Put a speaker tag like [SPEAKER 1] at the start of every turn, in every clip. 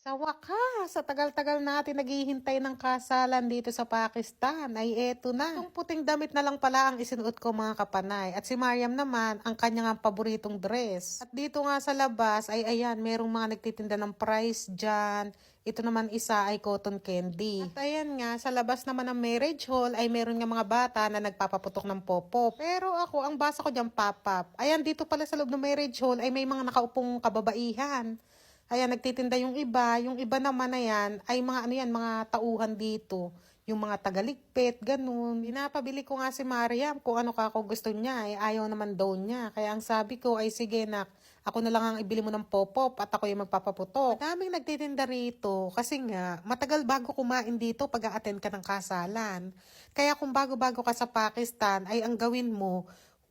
[SPEAKER 1] Sa wakas, sa tagal-tagal natin naghihintay ng kasalan dito sa Pakistan, ay eto na. Itong puting damit na lang pala ang isinuot ko mga kapanay. At si Mariam naman, ang kanyang paboritong dress. At dito nga sa labas, ay ayan, merong mga nagtitinda ng price dyan. Ito naman isa ay cotton candy. At ayan nga, sa labas naman ng marriage hall ay meron nga mga bata na nagpapaputok ng popo. Pero ako, ang basa ko dyan pop-up. Ayan, dito pala sa loob ng marriage hall ay may mga nakaupong kababaihan. Ayan, nagtitinda yung iba naman na yan, ay mga ano yan, mga tauhan dito. Yung mga tagaligpit, ganun. Pinapabili ko nga si Mariam kung ano ka ako gusto niya, ayaw naman daw niya. Kaya ang sabi ko ay sige nak, ako na lang ang ibili mo ng pop-up at ako yung magpapaputok. Madaming nagtitinda rito kasi nga, matagal bago kumain dito pag a-attend ka ng kasalan. Kaya kung bago-bago ka sa Pakistan, ay ang gawin mo,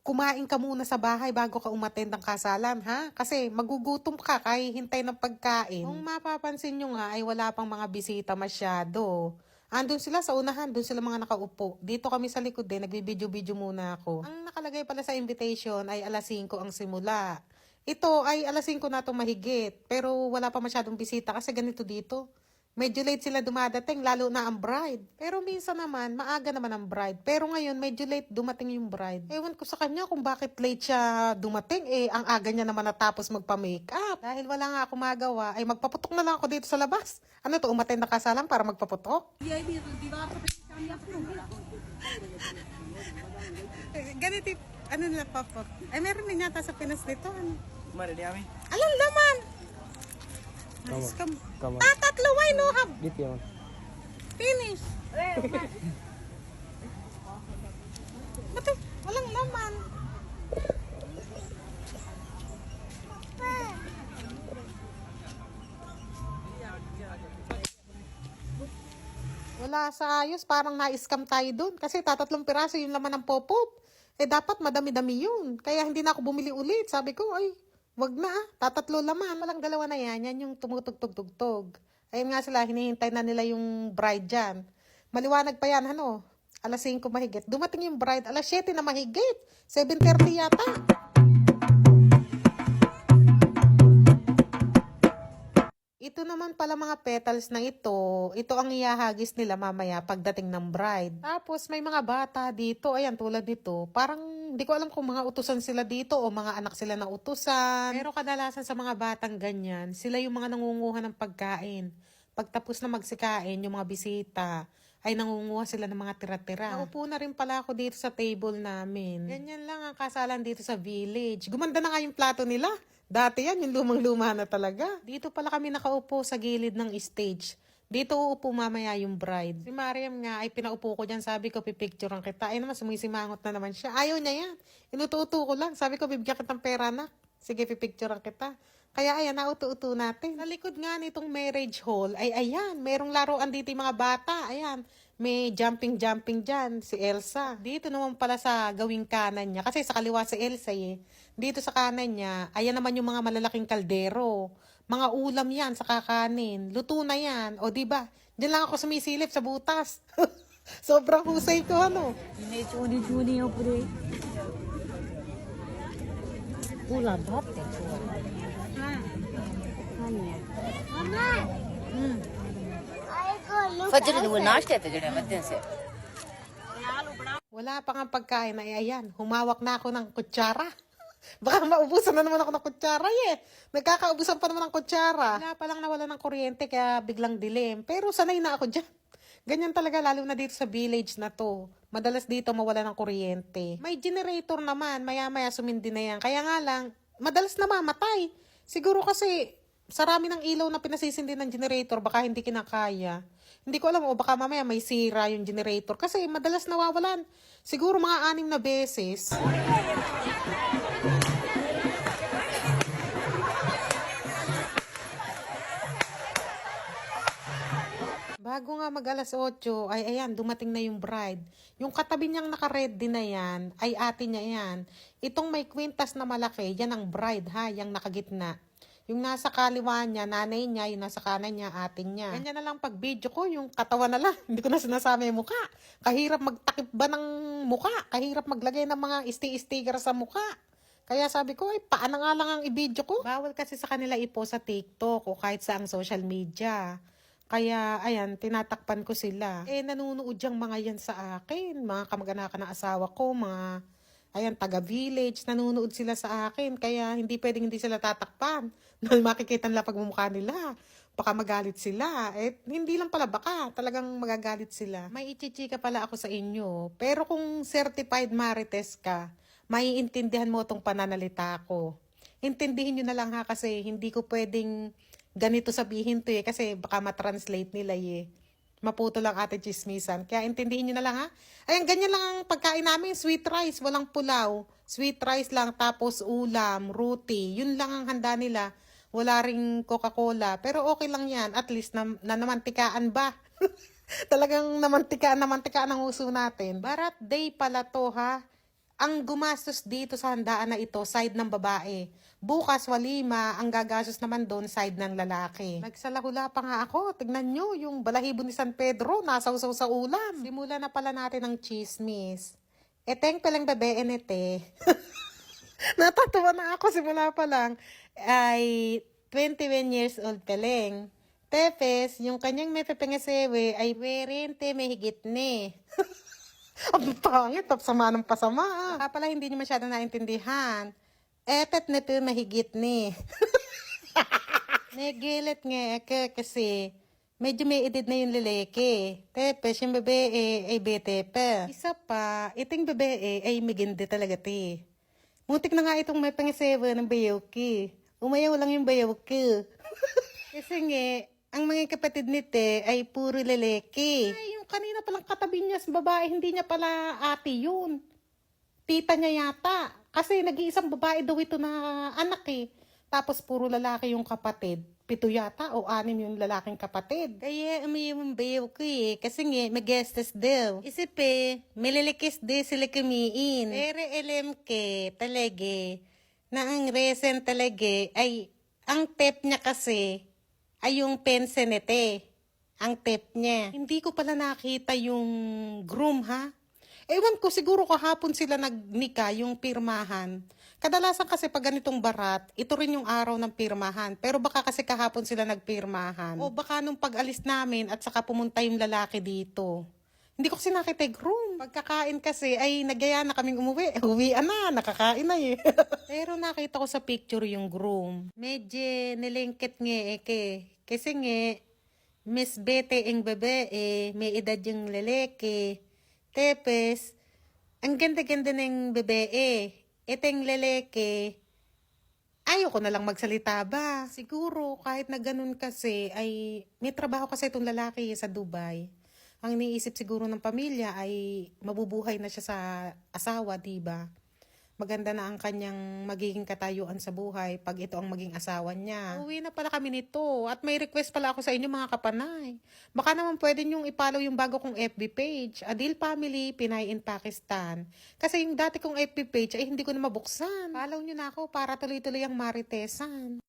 [SPEAKER 1] kumain ka muna sa bahay bago ka umattend ng kasalan, ha? Kasi magugutom ka kahit hintay ng pagkain. Kung mapapansin nyo nga ay wala pang mga bisita masyado. Andun sila sa unahan, dun sila mga nakaupo. Dito kami sa likod din, nagbibidyo-video muna ako. Ang nakalagay pala sa invitation ay alas 5 ang simula. Ito ay alas 5 na itong mahigit, pero wala pa masyadong bisita kasi ganito dito. Medyo late sila dumadating, lalo na ang bride. Pero minsan naman, maaga naman ang bride. Pero ngayon, medyo late dumating yung bride. Ewan ko sa kanya kung bakit late siya dumating. Ang aga niya naman natapos magpa-makeup. Dahil wala nga ako magawa, ay magpaputok na lang ako dito sa labas. Ano to, umattend na kasalang para magpaputok? Ganito, ano nila papot? Ay, meron din yata sa Pinas nito. Ano? Alam naman! Tatlo, why no have? Finish. Ba't walang laman? Wala sa ayos, parang na-scam tayo dun. Kasi tatatlong piraso yung laman ng pop-up. Dapat madami-dami yun. Kaya hindi na ako bumili ulit. Sabi ko, ay, wag na tatatlo laman. Walang dalawa na yan. Yan yung tumutugtog-tugtog. Ayun nga sila, hinihintay na nila yung bride dyan. Maliwanag pa yan, ano? Alas 5 mahigit. Dumating yung bride, alas 7 na mahigit. 7:30 yata. Ito naman pala mga petals na ito ang ihahagis nila mamaya pagdating ng bride. Tapos may mga bata dito, ayan tulad nito, parang hindi ko alam kung mga utusan sila dito o mga anak sila na utusan. Pero kadalasan sa mga batang ganyan, sila yung mga nangunguha ng pagkain. Pagtapos na magsikain, yung mga bisita, ay nangunguha sila ng mga tira-tira. Naupo na rin pala ako dito sa table namin. Ganyan lang ang kasalan dito sa village. Gumanda na nga yung plato nila. Dati yan, yung lumang-luma na talaga. Dito pala kami nakaupo sa gilid ng stage. Dito uupo mamaya yung bride. Si Mariam nga ay pinaupo ko dyan. Sabi ko, pipicturean kita. Ay naman, sumisimangot na naman siya. Ayaw niya yan. Inuto-uto ko lang. Sabi ko, bibigyan kitang pera na. Sige, pipicturean kita. Kaya ayan, nauto-uto natin. Sa likod nga nitong marriage hall, ay ayan, merong laruan dito yung mga bata. Ayan, may jumping-jumping dyan, si Elsa. Dito naman pala sa gawing kanan niya, kasi sa kaliwa si Elsa Dito sa kanan niya, ayan naman yung mga malalaking kaldero. Mga ulam yan sa kakanin. Luto na yan. O diba, diyan lang ako sumisilip sa butas. Sobrang husay ko, ano.
[SPEAKER 2] चूड़ी पूरे पूरा भात फजर दे वो नाश्ते थे जड़े मध्य से
[SPEAKER 1] Wala pa nga pagkain na ayan. Humawak na ako ng kutsara. Baka maubusan na naman ako ng kutsara Nagkakaubusan pa naman ng kutsara. Wala pa lang nawala ng kuryente kaya biglang dilim. Pero sanay na ako dyan. Ganyan talaga lalo na dito sa village na to. Madalas dito mawala ng kuryente. May generator naman. Maya-maya sumindi na yan. Kaya nga lang, madalas namamatay. Siguro kasi sarami ng ilaw na pinasisindi ng generator. Baka hindi kinakaya. Hindi ko alam o baka mamaya may sira yung generator. Kasi madalas nawawalan. Siguro mga 6 na beses. Bago nga mag alas 8, ay ayan, dumating na yung bride. Yung katabi niyang naka-ready na yan, ay ate niya yan. Itong may kwintas na malaki, yan ang bride ha, yung nakagitna. Yung nasa kaliwa niya, nanay niya, yung nasa kanan niya, ating niya. Ganyan na lang pag video ko, yung katawan na lang. Hindi ko na sinasabi yung mukha. Kahirap magtakip ba ng mukha? Kahirap maglagay ng mga sticker sa mukha. Kaya sabi ko, ay paano nga lang ang i-video ko? Bawal kasi sa kanila i-post sa TikTok o kahit sa ang social media. Kaya, ayan, tinatakpan ko sila. Nanunood yung mga yan sa akin. Mga kamag-anakan ng asawa ko, mga, ayan, taga-village. Nanonood sila sa akin. Kaya, hindi pwedeng hindi sila tatakpan. Dahil makikita nila pagmumukha nila. Baka magalit sila. Hindi lang pala baka. Talagang magagalit sila. May ichichika pala ako sa inyo. Pero kung certified marites ka, maiintindihan mo itong pananalita ko. Intindihin nyo na lang ha kasi hindi ko pwedeng ganito sabihin to kasi baka matranslate nila Maputo lang ate chismisan. Kaya intindihin nyo na lang ha. Ayan, ganyan lang ang pagkain namin. Sweet rice, walang pulaw. Sweet rice lang, tapos ulam, roti. Yun lang ang handa nila. Wala ring Coca-Cola. Pero okay lang yan. At least na namantikaan ba? Talagang namantikaan ang uso natin. Barat day pala to ha. Ang gumastos dito sa handaan na ito, side ng babae. Bukas, walima, ang gagastos naman doon, side ng lalaki. Nagsalahula pa nga ako. Tignan nyo, yung balahibo ni San Pedro, nasawsaw sa ulam. Simula na pala natin ng chismis. Eteng palang babae nete. Natatawa na ako simula pa lang. Ay, 21 years old peleng. Tepes, yung kanyang may pepengesewe ay 20 may higit ni. Ang pangit, sama ng pasama. Baka pala hindi niyo masyado naintindihan. Etet na po mahigit ni. Nagilit nga ako kasi medyo may edad na yung lalaki. Tepes, yung babae ay bete pa. Isa pa, iting babae ay maganda talaga ti. Muntik na nga itong may pangisewa ng bayaw ki. Umayaw lang yung bayaw ki. Kasi nga, ang mga kapatid nite ay puro lalaki. Ay, yung kanina palang katabi niya sa babae, hindi niya pala ate yun. Tita niya yata. Kasi nag-iisang babae daw ito na anak Tapos puro lalaki yung kapatid. 7 yata o 6 yung lalaking kapatid. Kaya umiyaw ang bayaw ko Kasi nga, magastos daw. Isip mililikis din sila kumiin. Pero alam ko talaga na ang reason talaga ay ang tip niya kasi ay yung pensenete. Ang tip niya. Hindi ko pala nakita yung groom ha. Ewan ko, siguro kahapon sila nagnika yung pirmahan. Kadalasan kasi pag ganitong barat, ito rin yung araw ng pirmahan. Pero baka kasi kahapon sila nagpirmahan. O baka nung pag-alis namin at saka pumunta yung lalaki dito. Hindi ko kasi nakita yung groom. Pagkakain kasi ay nagyaya na kaming umuwi. Uwian na, nakakain na Pero nakita ko sa picture yung groom. Medyo nilingkit nga Kasi nga, Miss Bete ang babae, may edad yung lalaki. Tepes, ang ganda-ganda ng babae. Itong lalaki, ayoko na lang magsalita ba? Siguro kahit na ganun kasi ay may trabaho kasi itong lalaki sa Dubai. Ang niisip siguro ng pamilya ay mabubuhay na siya sa asawa, diba? Maganda na ang kanyang magiging katayuan sa buhay pag ito ang maging asawa niya. Uwi na pala kami nito at may request pala ako sa inyo mga kapanay. Baka naman pwede nyong i-follow yung bago kong FB page, Adil Family Pinay in Pakistan. Kasi yung dati kong FB page ay hindi ko na mabuksan. Follow nyo na ako para tuloy-tuloy ang maritesan.